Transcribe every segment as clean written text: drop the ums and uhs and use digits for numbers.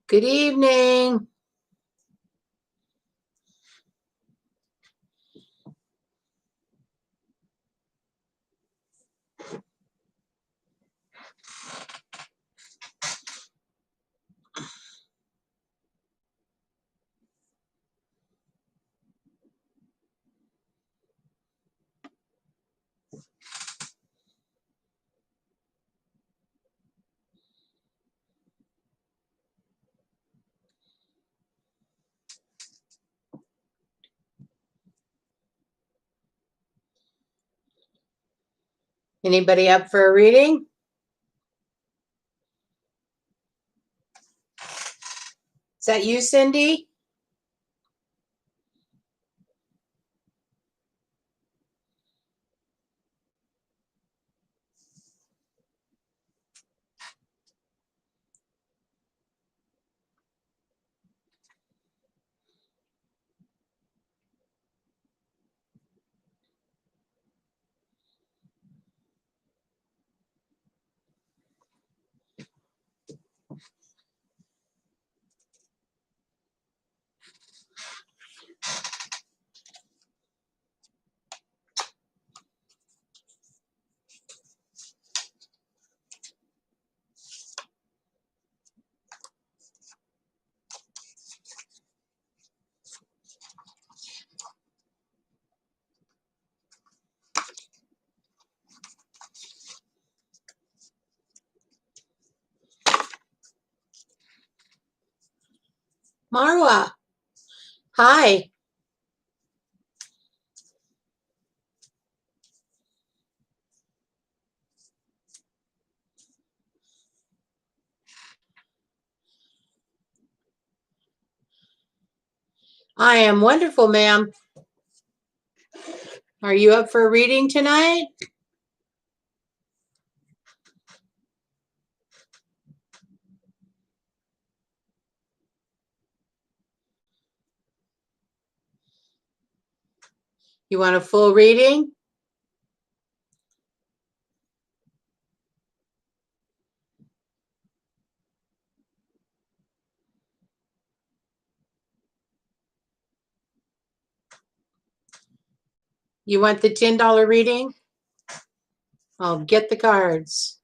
Good evening. Anybody up for a reading? Is that you, Cindy? Marwa. Hi. I am wonderful, ma'am. Are you up for a reading tonight? You want a full reading? You want the $10 reading? I'll get the cards.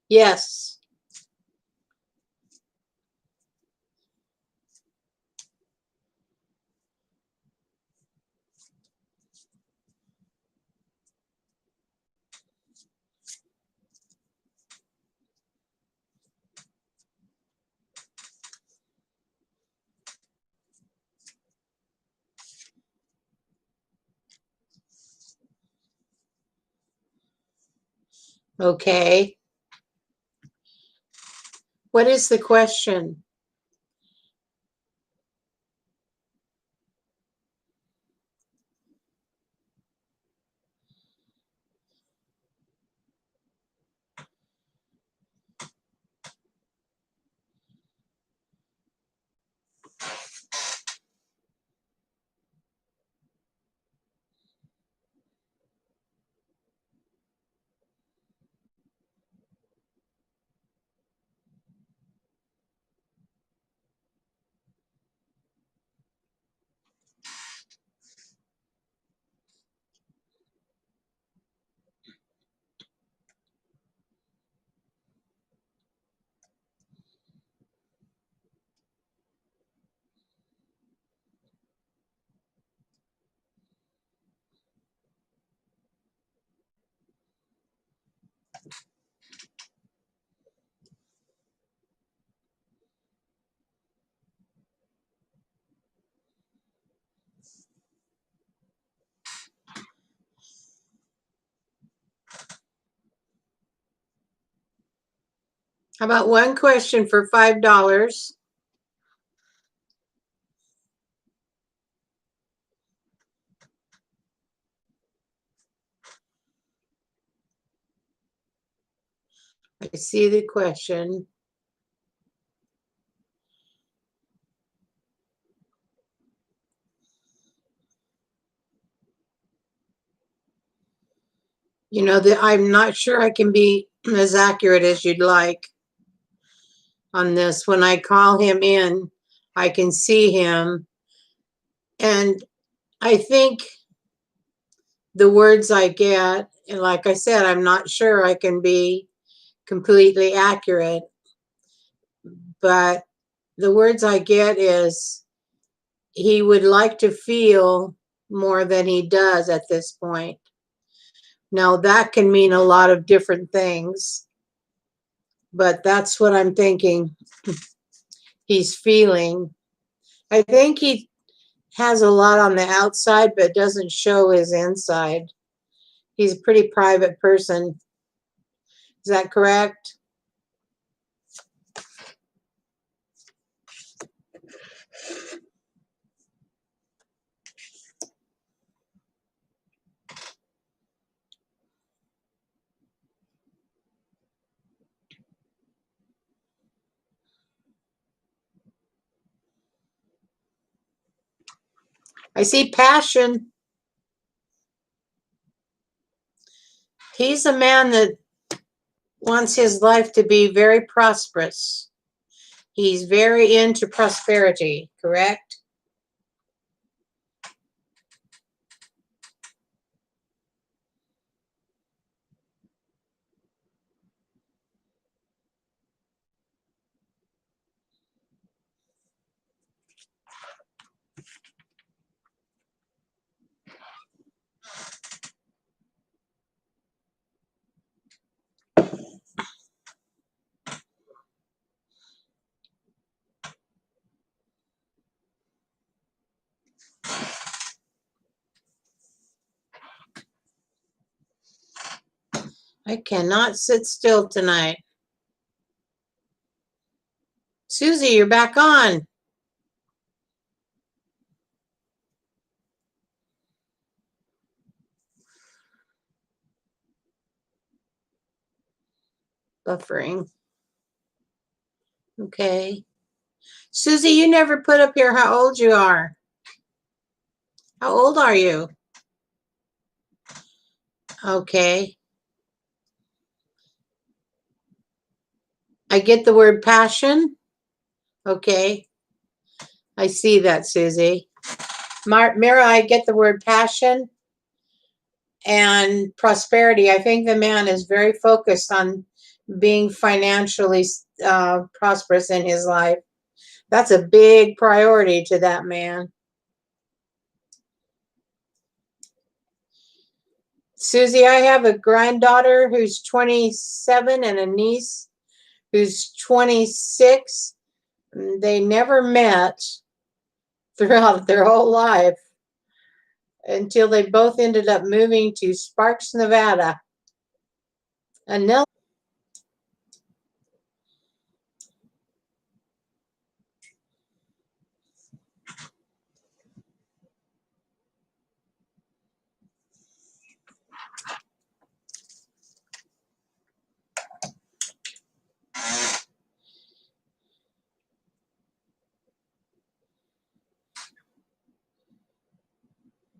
Yes. Okay. What is the question? How about one question for $5? I see the question. You know, that I'm not sure I can be as accurate as you'd like on this. When I call him in, I can see him. And I think the words I get, and like I said, I'm not sure I can be completely accurate, but the words I get is he would like to feel more than he does at this point. Now, that can mean a lot of different things, but that's what I'm thinking he's feeling. I think he has a lot on the outside, but doesn't show his inside. He's a pretty private person. Is that correct? I see passion. He's a man that wants his life to be very prosperous. He's very into prosperity, correct? I cannot sit still tonight. Susie, you're back on. Buffering. Okay. Susie, you never put up here how old you are. How old are you? Okay. I get the word passion. Okay. I see that, Susie. Mira, I get the word passion and prosperity. I think the man is very focused on being financially prosperous in his life. That's a big priority to that man. Susie, I have a granddaughter who's 27 and a niece who's 26. They never met throughout their whole life until they both ended up moving to Sparks, Nevada.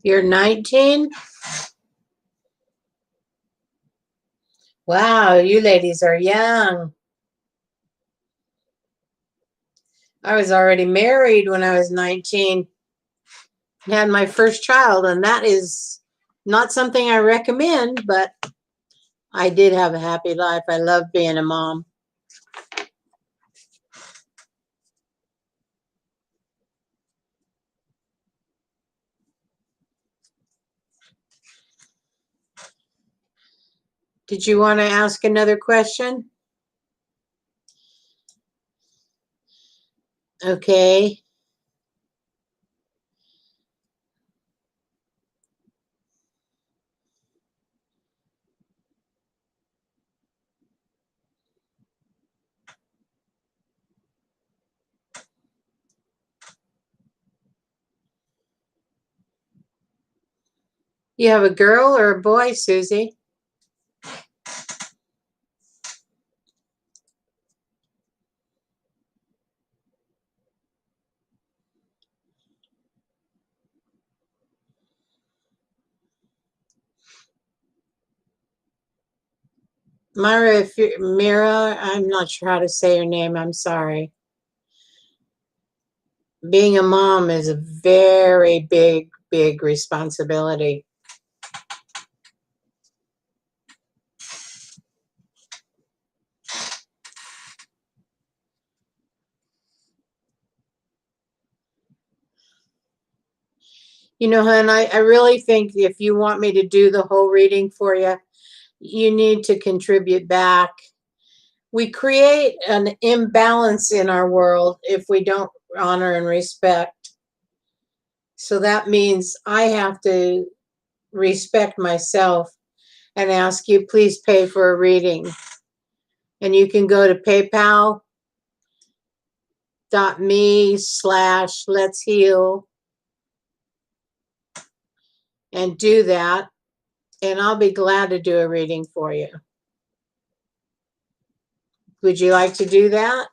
You're 19? Wow, you ladies are young. I was already married when I was 19 and had my first child, and that is not something I recommend, but I did have a happy life. I love being a mom. Did you want to ask another question? Okay. You have a girl or a boy, Susie? Mira, I'm not sure how to say your name. I'm sorry. Being a mom is a very big responsibility. You know, hon, I really think if you want me to do the whole reading for you, you need to contribute back. We create an imbalance in our world if we don't honor and respect. So that means I have to respect myself and ask you, please pay for a reading. And you can go to paypal.me/let's heal and do that. And I'll be glad to do a reading for you. Would you like to do that?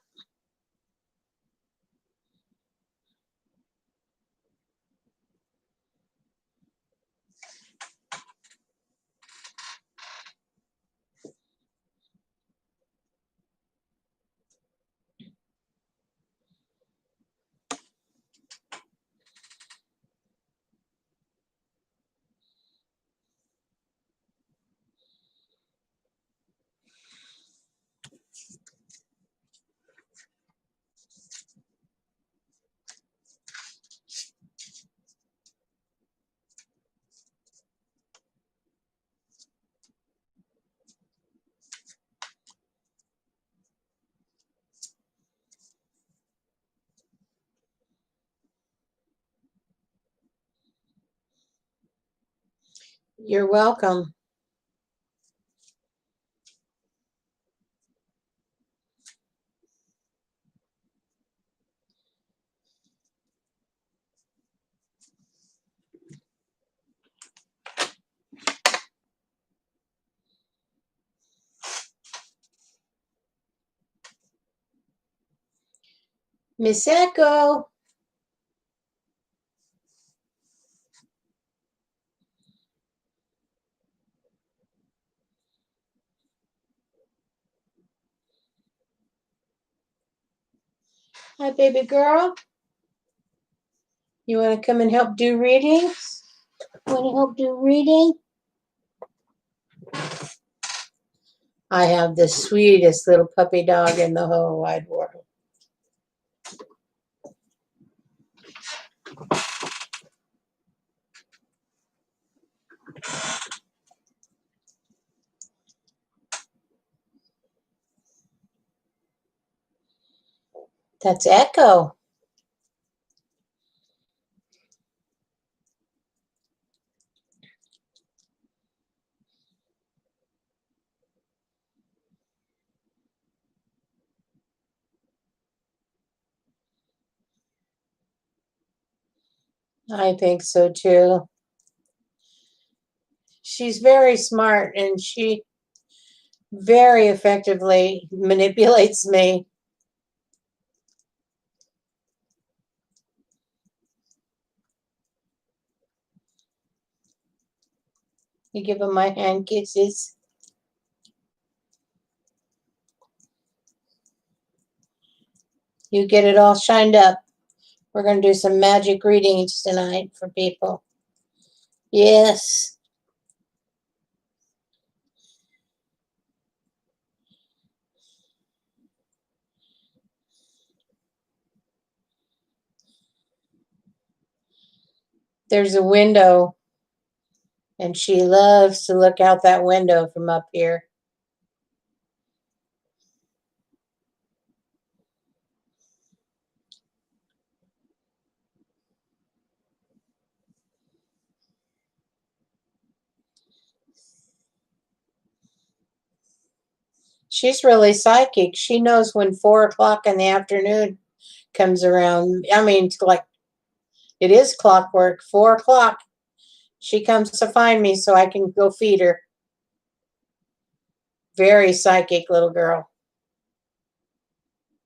You're welcome. Miss Echo. Hi, baby girl. You want to come and help do readings? Want to help do reading? I have the sweetest little puppy dog in the whole wide world. That's Echo. I think so too. She's very smart and she very effectively manipulates me. You give him my hand kisses. You get it all shined up. We're going to do some magic readings tonight for people. Yes. There's a window, and she loves to look out that window from up here. She's really psychic. She knows when 4 o'clock in the afternoon comes around. I mean, like, it is clockwork. 4 o'clock. She comes to find me so I can go feed her. Very psychic little girl.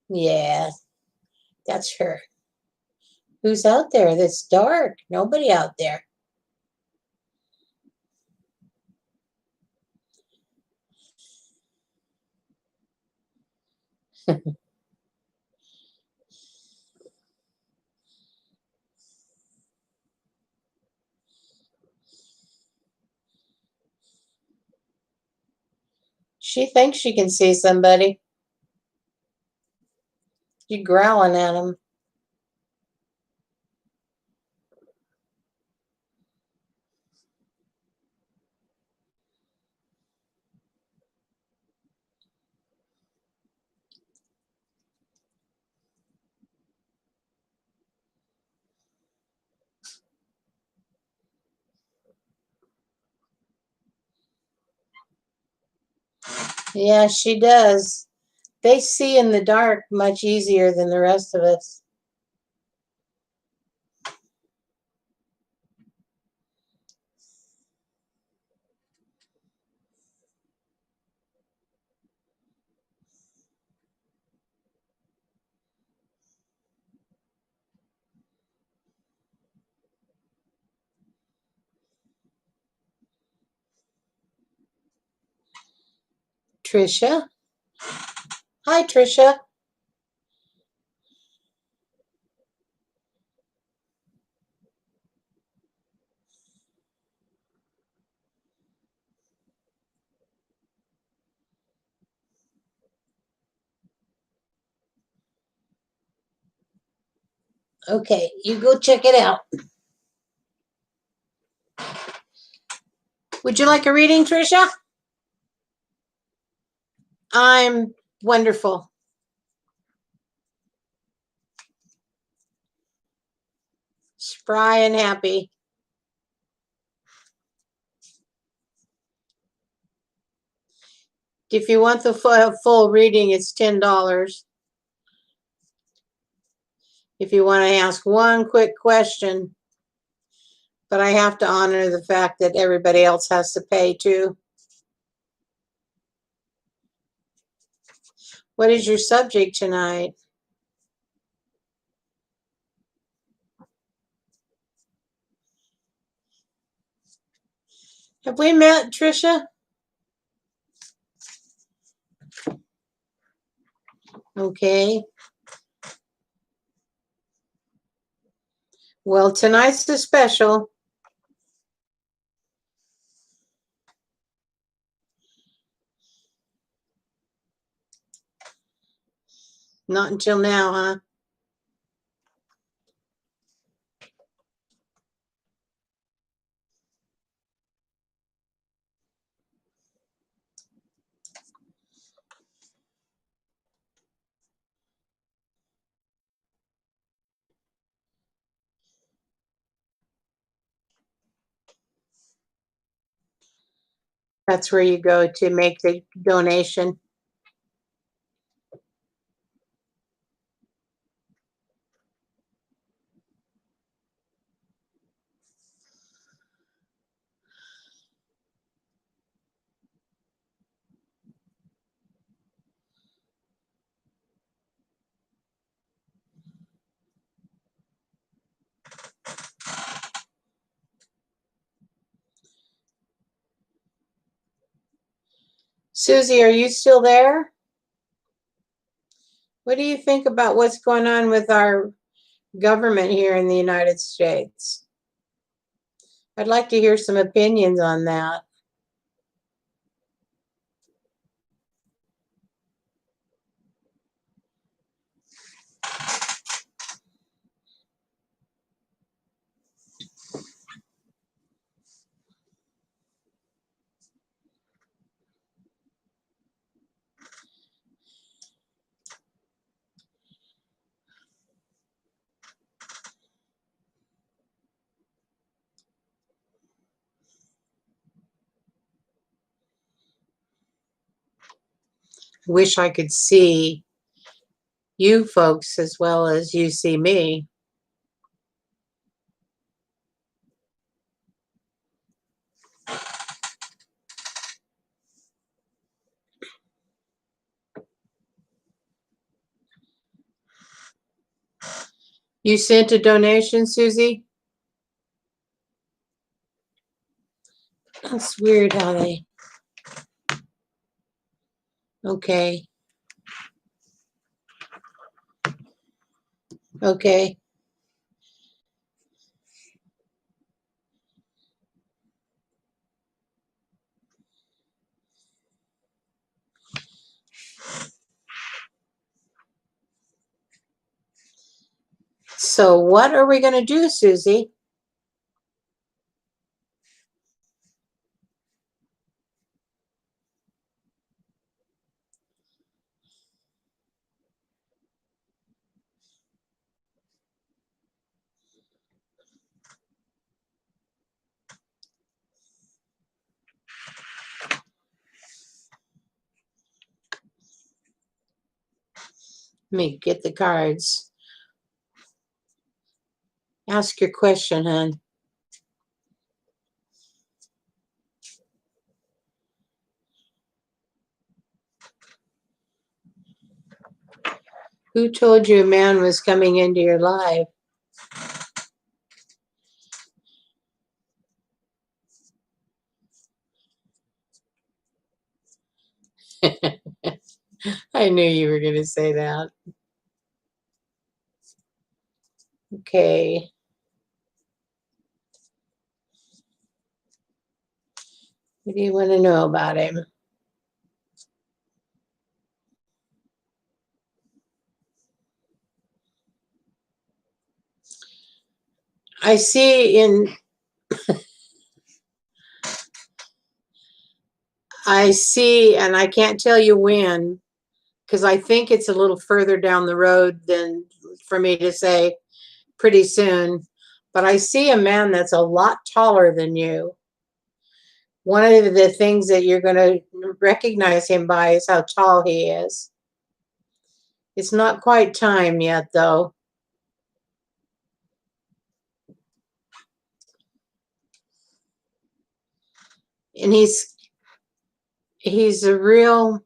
Yeah, that's her. Who's out there? That's dark. Nobody out there. She thinks she can see somebody. She's growling at him. Yeah, she does. They see in the dark much easier than the rest of us. Trisha? Hi, Trisha. Okay, you go check it out. Would you like a reading, Trisha? I'm wonderful. Spry and happy. If you want the full reading, it's $10. If you want to ask one quick question, but I have to honor the fact that everybody else has to pay too. What is your subject tonight? Have we met, Trisha? Okay. Well, tonight's the special. Not until now, huh? That's where you go to make the donation. Susie, are you still there? What do you think about what's going on with our government here in the United States? I'd like to hear some opinions on that. Wish I could see you folks as well as you see me. You sent a donation, Susie? That's weird how they. Okay. Okay. So what are we going to do, Susie? Let me get the cards. Ask your question, hon. Who told you a man was coming into your life? I knew you were going to say that. Okay. What do you want to know about him? I see and I can't tell you when, because I think it's a little further down the road than for me to say pretty soon. But I see a man that's a lot taller than you. One of the things that you're going to recognize him by is how tall he is. It's not quite time yet, though. And he's a real,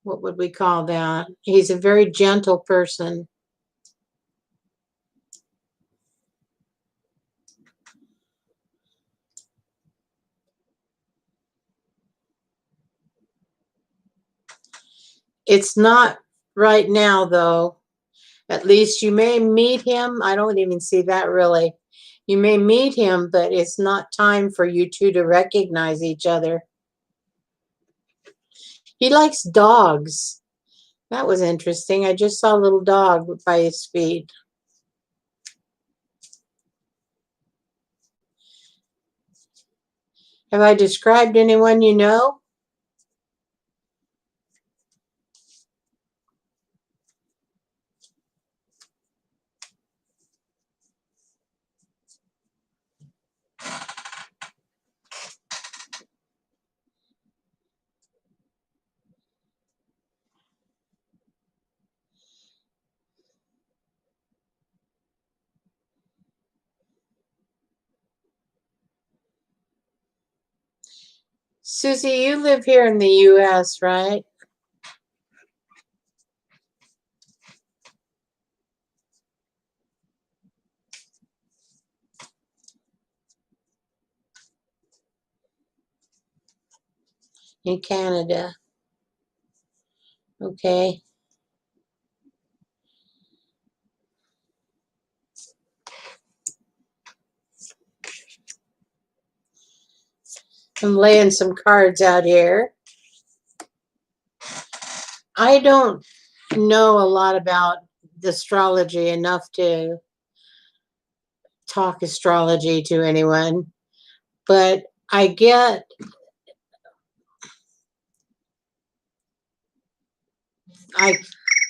what would we call that? He's a very gentle person. It's not right now, though. At least you may meet him. I don't even see that really. You may meet him, but it's not time for you two to recognize each other. He likes dogs. That was interesting. I just saw a little dog by his feet. Have I described anyone you know? Susie, you live here in the U.S., right? In Canada. Okay. I'm laying some cards out here. I don't know a lot about astrology enough to talk astrology to anyone, but I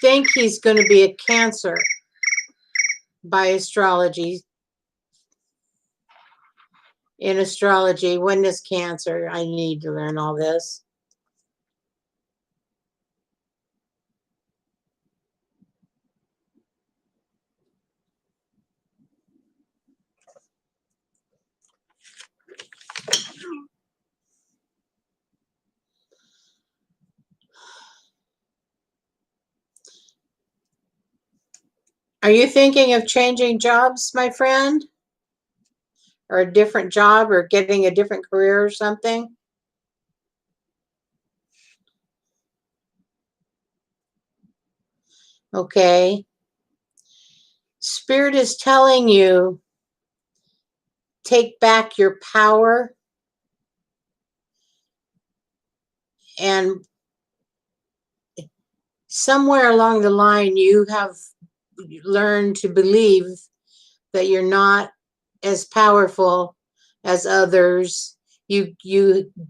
think he's going to be a Cancer by astrology. In astrology, when is Cancer? I need to learn all this. Are you thinking of changing jobs, my friend? Or a different job or getting a different career or something? Okay. Spirit is telling you, take back your power and somewhere along the line you have learned to believe that you're not as powerful as others. You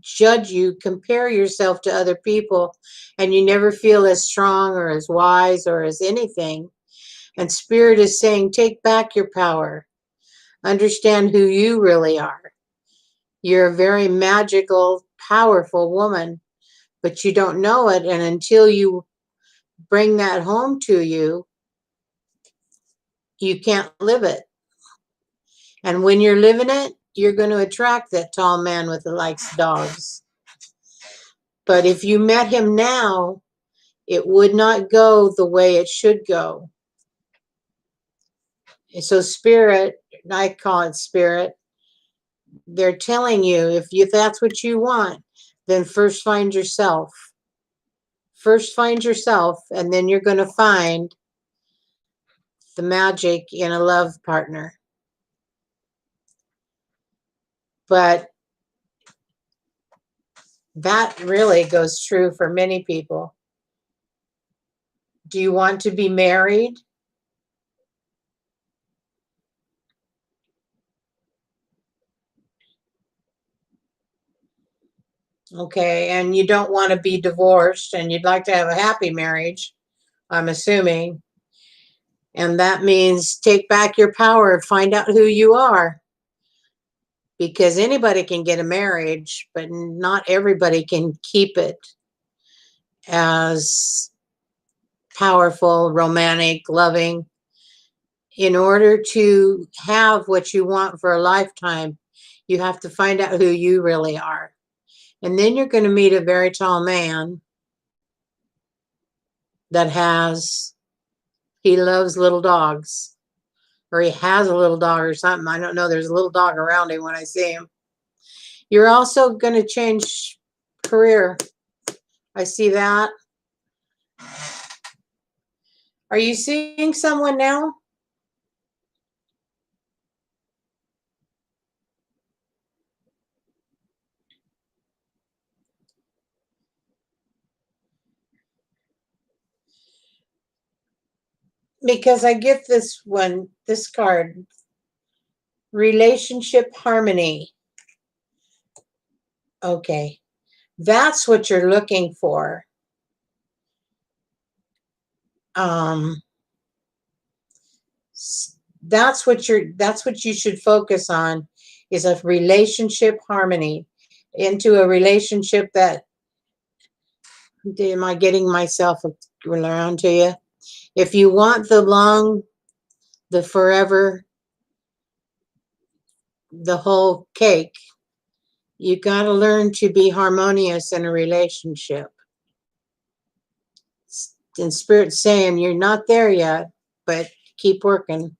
judge, you compare yourself to other people, and you never feel as strong or as wise or as anything. And Spirit is saying, take back your power. Understand who you really are. You're a very magical, powerful woman, but you don't know it. And until you bring that home to you, you can't live it. And when you're living it, you're going to attract that tall man with the likes dogs. But if you met him now, it would not go the way it should go. And so Spirit, I call it Spirit, they're telling you, if that's what you want, then first find yourself. First find yourself, and then you're going to find the magic in a love partner. But that really goes true for many people. Do you want to be married? Okay, and you don't want to be divorced and you'd like to have a happy marriage, I'm assuming. And that means take back your power, find out who you are. Because anybody can get a marriage, but not everybody can keep it as powerful, romantic, loving. In order to have what you want for a lifetime, you have to find out who you really are. And then you're going to meet a very tall man that he loves little dogs, or he has a little dog or something. I don't know. There's a little dog around him when I see him. You're also going to change career. I see that. Are you seeing someone now? Because I get this card, relationship harmony. Okay. That's what you're looking for. Um, that's what you should focus on, is a relationship harmony, into a relationship that, am I getting myself around to you? If you want the forever, the whole cake, you got to learn to be harmonious in a relationship. And Spirit's saying you're not there yet, but keep working.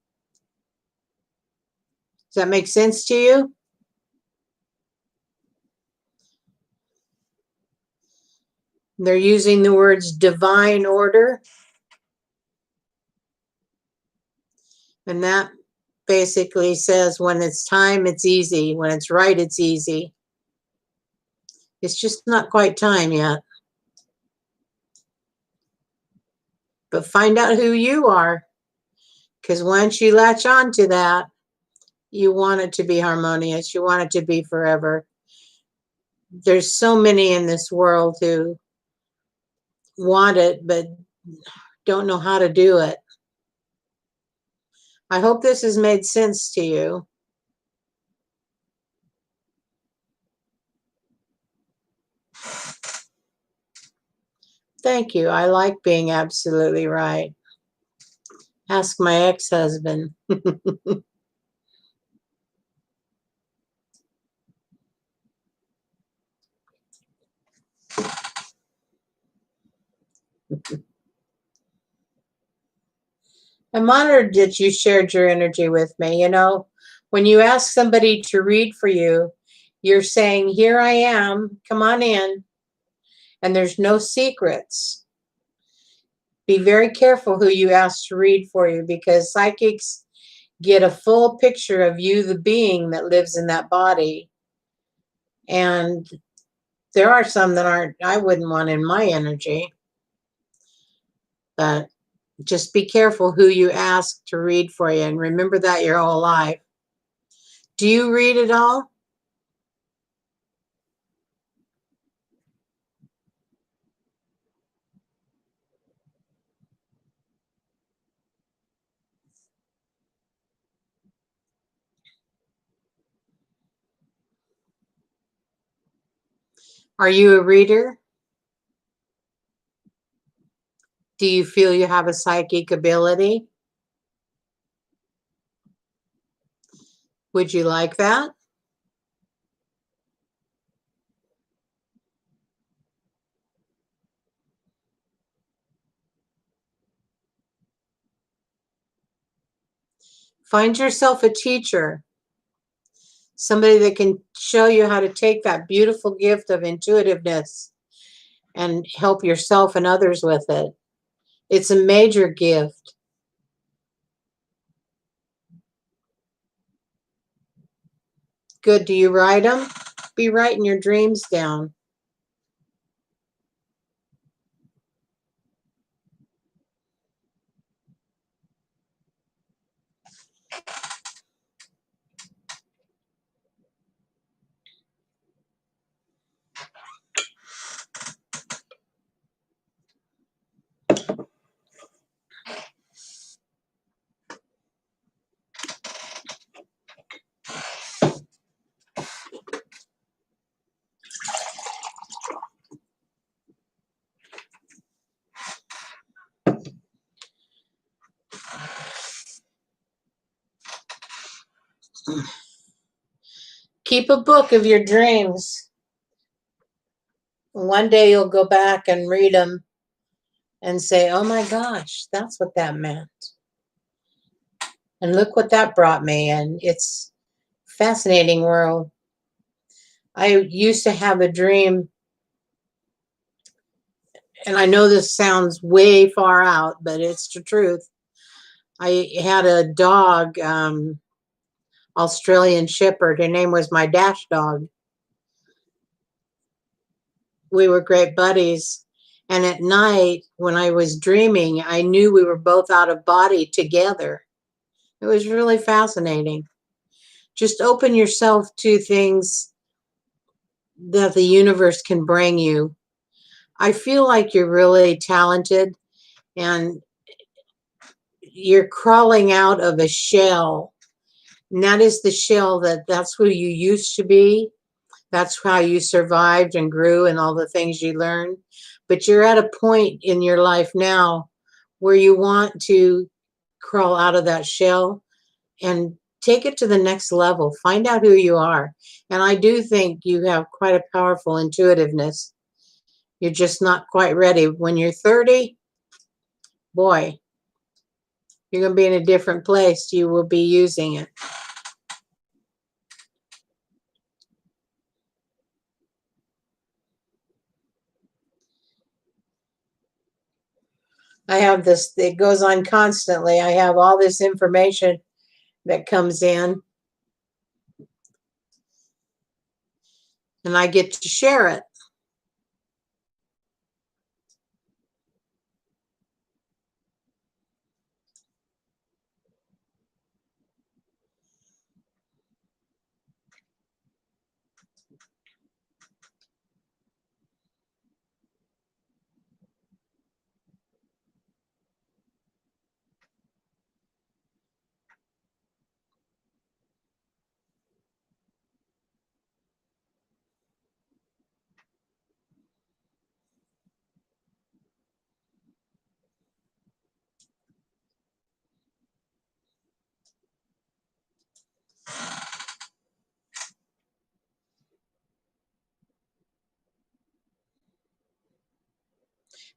Does that make sense to you? They're using the words divine order. And that basically says when it's time, it's easy. When it's right, it's easy. It's just not quite time yet. But find out who you are. Because once you latch on to that, you want it to be harmonious. You want it to be forever. There's so many in this world who want it, but don't know how to do it. I hope this has made sense to you. Thank you. I like being absolutely right. Ask my ex-husband. I'm honored that you shared your energy with me. You know, when you ask somebody to read for you, you're saying, "Here I am, come on in," and there's no secrets. Be very careful who you ask to read for you because psychics get a full picture of you, the being that lives in that body. And there are some that aren't, I wouldn't want in my energy, but just be careful who you ask to read for you and remember that your whole life. Do you read at all? Are you a reader? Do you feel you have a psychic ability? Would you like that? Find yourself a teacher, somebody that can show you how to take that beautiful gift of intuitiveness and help yourself and others with it. It's a major gift. Good. Do you write them? Be writing your dreams down. Keep a book of your dreams. One day you'll go back and read them and say, oh my gosh, that's what that meant. And look what that brought me. And it's fascinating world. I used to have a dream, and I know this sounds way far out, but it's the truth. I had a dog, Australian Shepherd. Her name was my dash dog. We were great buddies. And at night, when I was dreaming, I knew we were both out of body together. It was really fascinating. Just open yourself to things that the universe can bring you. I feel like you're really talented and you're crawling out of a shell. And that is the shell that's who you used to be. That's how you survived and grew and all the things you learned. But you're at a point in your life now where you want to crawl out of that shell and take it to the next level. Find out who you are. And I do think you have quite a powerful intuitiveness. You're just not quite ready. When you're 30, boy, you're going to be in a different place. You will be using it. I have this, it goes on constantly. I have all this information that comes in, and I get to share it.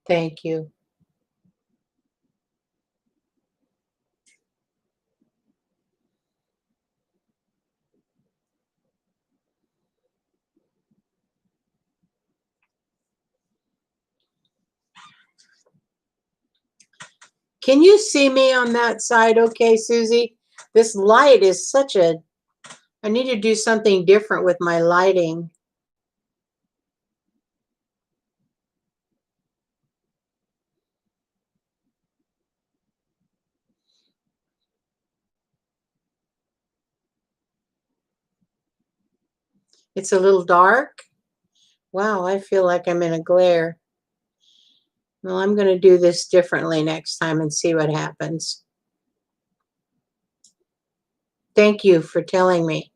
Thank you. Can you see me on that side okay, Susie? This light is such a... I need to do something different with my lighting. It's a little dark. Wow, I feel like I'm in a glare. Well, I'm going to do this differently next time and see what happens. Thank you for telling me.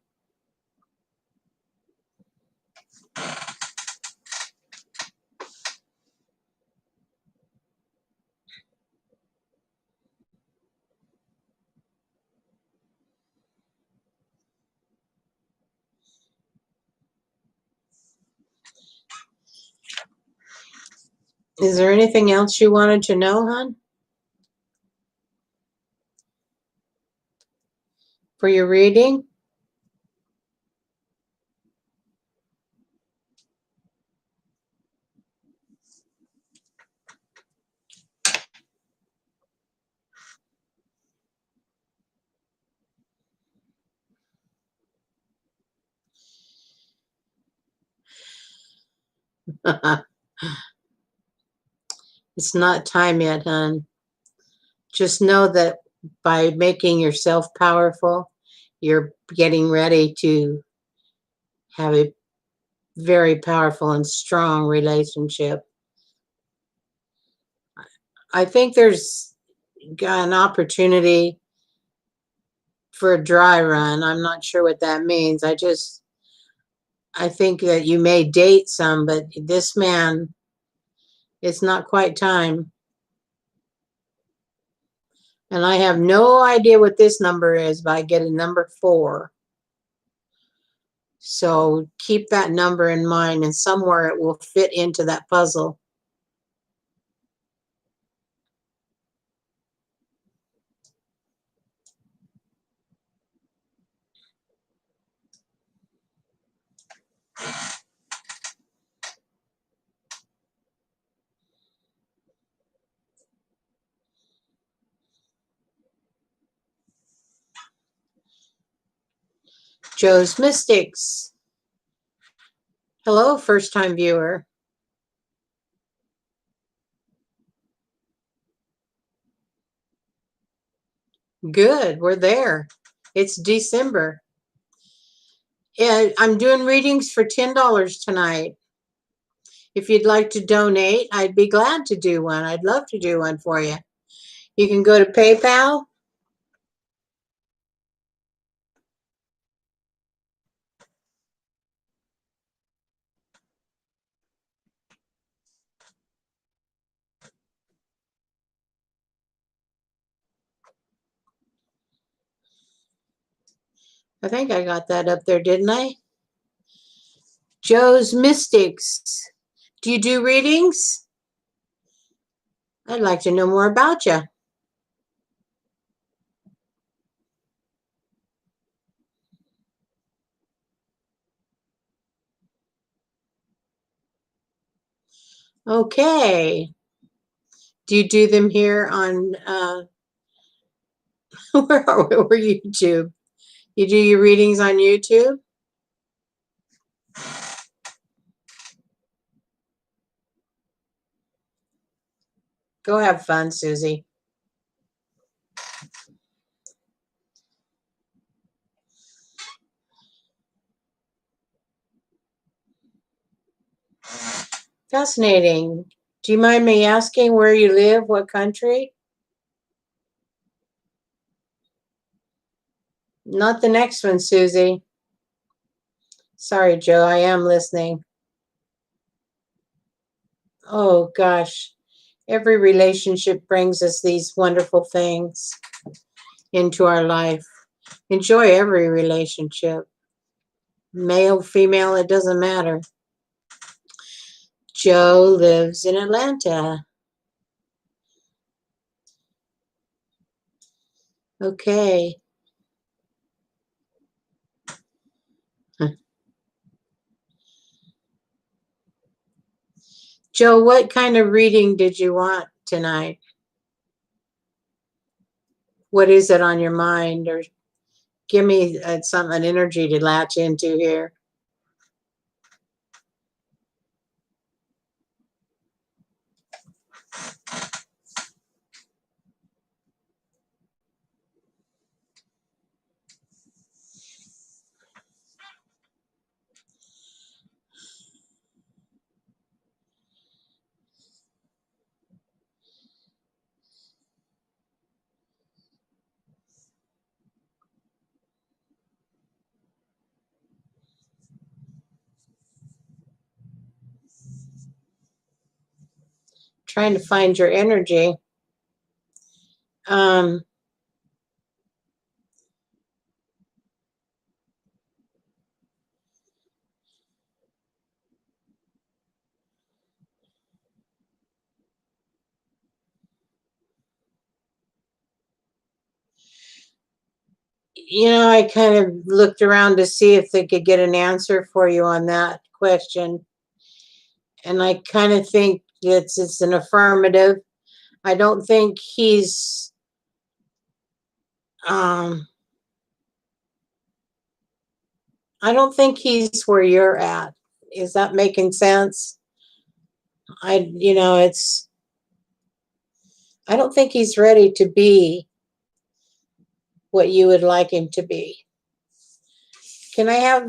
Is there anything else you wanted to know, hon? For your reading? It's not time yet, hon. Just know that by making yourself powerful, you're getting ready to have a very powerful and strong relationship. I think there's an opportunity for a dry run. I'm not sure what that means. I think that you may date some, but this man, it's not quite time. And I have no idea what this number is, but I get a number 4. So keep that number in mind, and somewhere it will fit into that puzzle. Joe's Mystics. Hello, first-time viewer. Good, we're there. It's December. And I'm doing readings for $10 tonight. If you'd like to donate, I'd be glad to do one. I'd love to do one for you. You can go to PayPal. I think I got that up there, didn't I? Joe's Mystics. Do you do readings? I'd like to know more about you. Okay. Do you do them here on where are we? Or YouTube? You do your readings on YouTube? Go have fun, Susie. Fascinating. Do you mind me asking where you live? What country? Not the next one, Susie. Sorry, Joe, I am listening. Oh, gosh. Every relationship brings us these wonderful things into our life. Enjoy every relationship. Male, female, it doesn't matter. Joe lives in Atlanta. Okay. Joe, what kind of reading did you want tonight? What is it on your mind? Or give me an energy to latch into here. Trying to find your energy. Um, I kind of looked around to see if they could get an answer for you on that question. And I kind of think it's an affirmative. I don't think he's um I don't think he's where you're at. Is that making sense? It's I don't think he's ready to be what you would like him to be. Can I have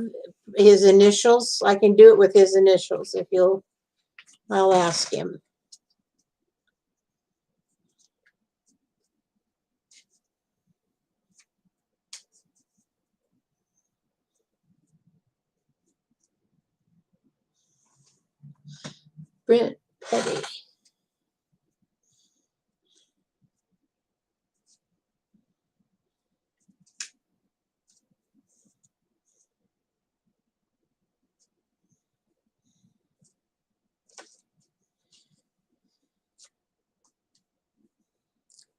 his initials? I can do it with his initials if I'll ask him. Brent Petty.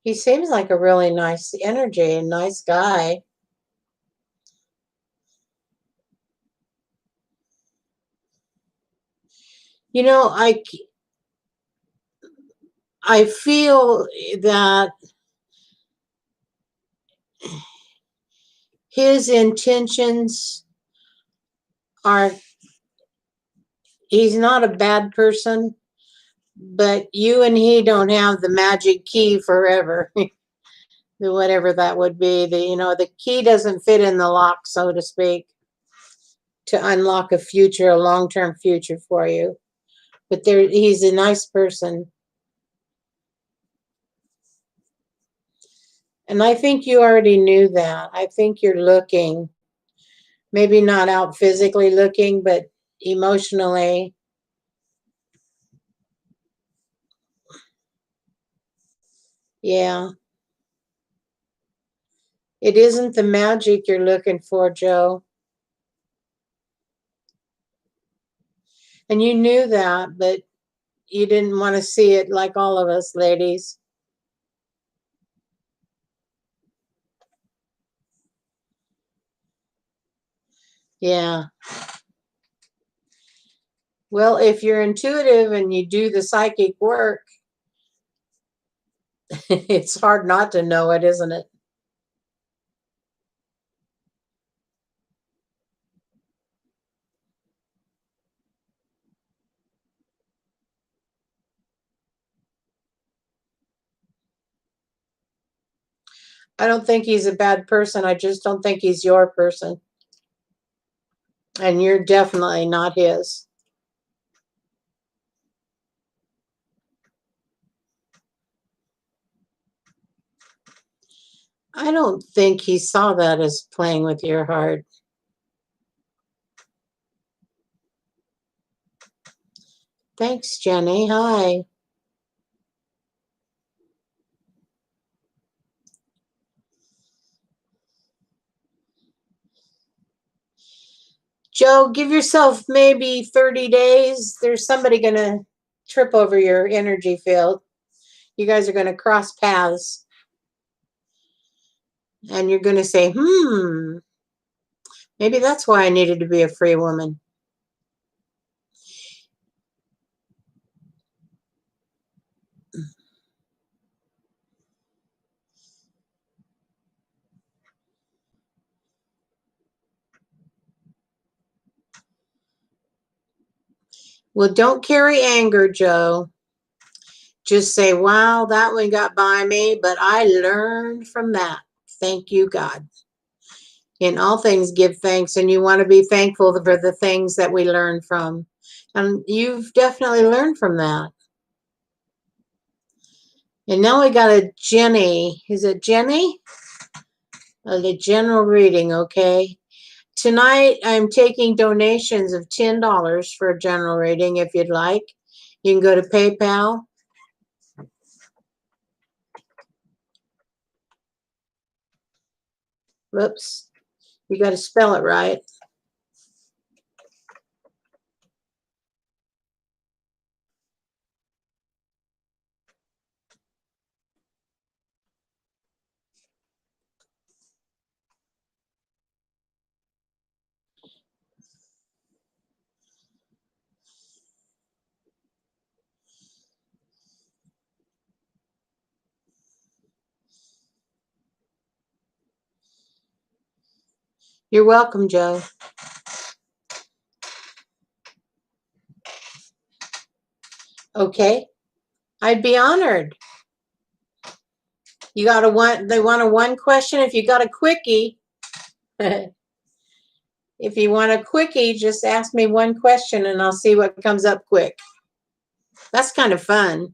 He seems like a really nice energy and nice guy. You know, I feel that his intentions are he's not a bad person, but you and he don't have the magic key forever. Whatever that would be. The key doesn't fit in the lock, so to speak, to unlock a long-term future for you. But he's a nice person. And I think you already knew that. I think you're looking, maybe not out physically looking, but emotionally. Yeah. It isn't the magic you're looking for, Joe. And you knew that, but you didn't want to see it like all of us ladies. Yeah. Well, if you're intuitive and you do the psychic work, it's hard not to know it, isn't it? I don't think he's a bad person. I just don't think he's your person. And you're definitely not his. I don't think he saw that as playing with your heart. Thanks, Jenny. Hi. Joe, give yourself maybe 30 days. There's somebody going to trip over your energy field. You guys are going to cross paths. And you're going to say, maybe that's why I needed to be a free woman. Well, don't carry anger, Joe. Just say, wow, that one got by me, but I learned from that. Thank you, God. In all things, give thanks, and you want to be thankful for the things that we learn from. And you've definitely learned from that. And now we got a Jenny. Is it Jenny? The general reading, okay. Tonight, I'm taking donations of $10 for a general reading if you'd like. You can go to PayPal. Whoops. You got to spell it right. You're welcome, Joe. Okay. I'd be honored. You got they want a one question. If you got a quickie, if you want a quickie, just ask me one question and I'll see what comes up quick. That's kind of fun.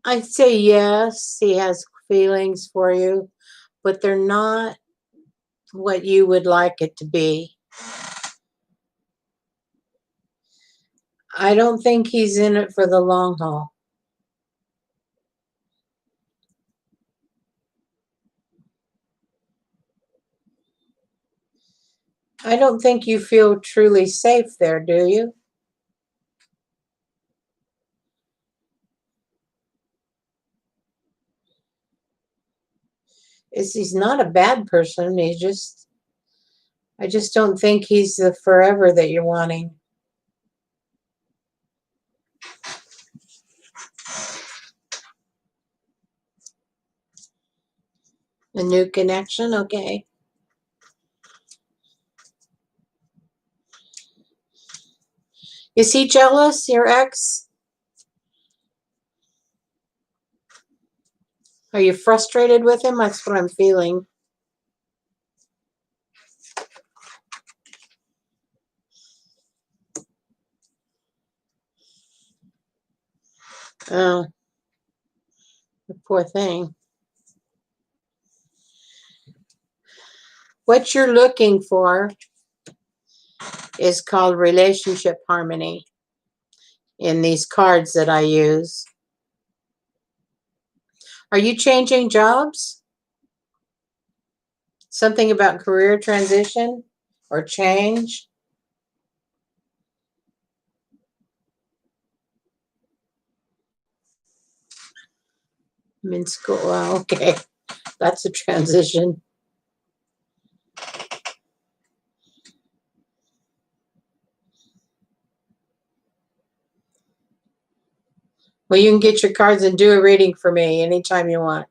I'd say yes, he has feelings for you, but they're not what you would like it to be. I don't think he's in it for the long haul. I don't think you feel truly safe there, do you? He's not a bad person. I just don't think he's the forever that you're wanting. A new connection, okay. Is he jealous, your ex? Are you frustrated with him? That's what I'm feeling. Oh, the poor thing. What you're looking for is called relationship harmony in these cards that I use. Are you changing jobs? Something about career transition or change? I'm in school. Well, okay. That's a transition. Well, you can get your cards and do a reading for me anytime you want.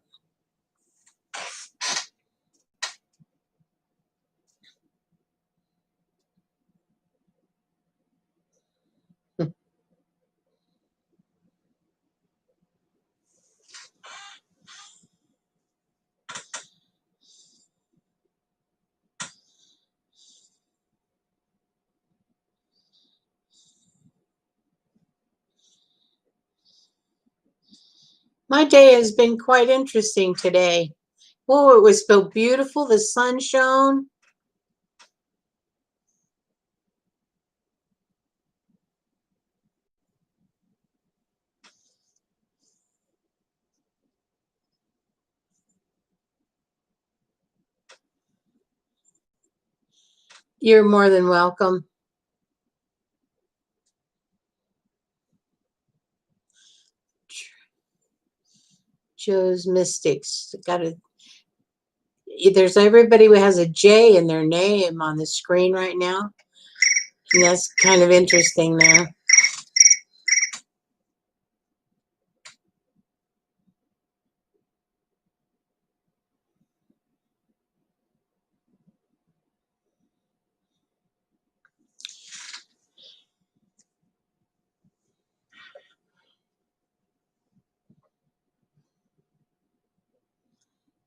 My day has been quite interesting today. Oh, it was so beautiful. The sun shone. You're more than welcome. Joe's Mystics. There's everybody who has a J in their name on the screen right now. And that's kind of interesting there.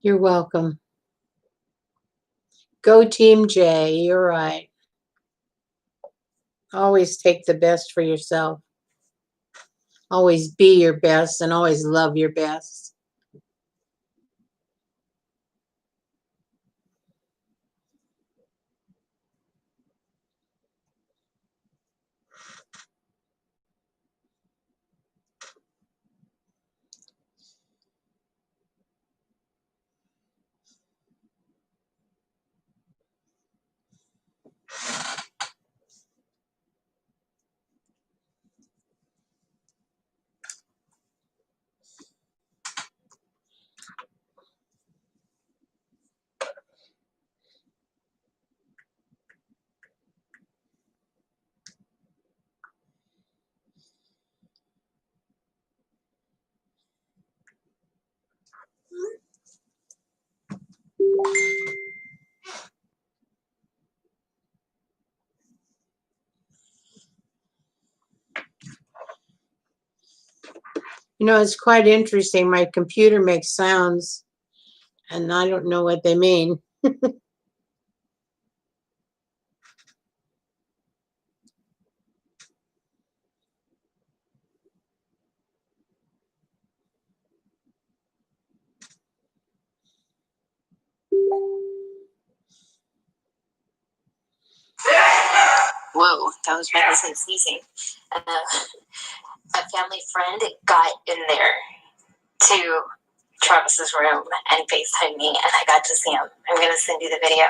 You're welcome. Go Team J. You're right. Always take the best for yourself. Always be your best and always love your best. You know, it's quite interesting. My computer makes sounds, and I don't know what they mean. Whoa, that was my husband sneezing. A family friend got in there to Travis's room and FaceTimed me, and I got to see him. I'm going to send you the video.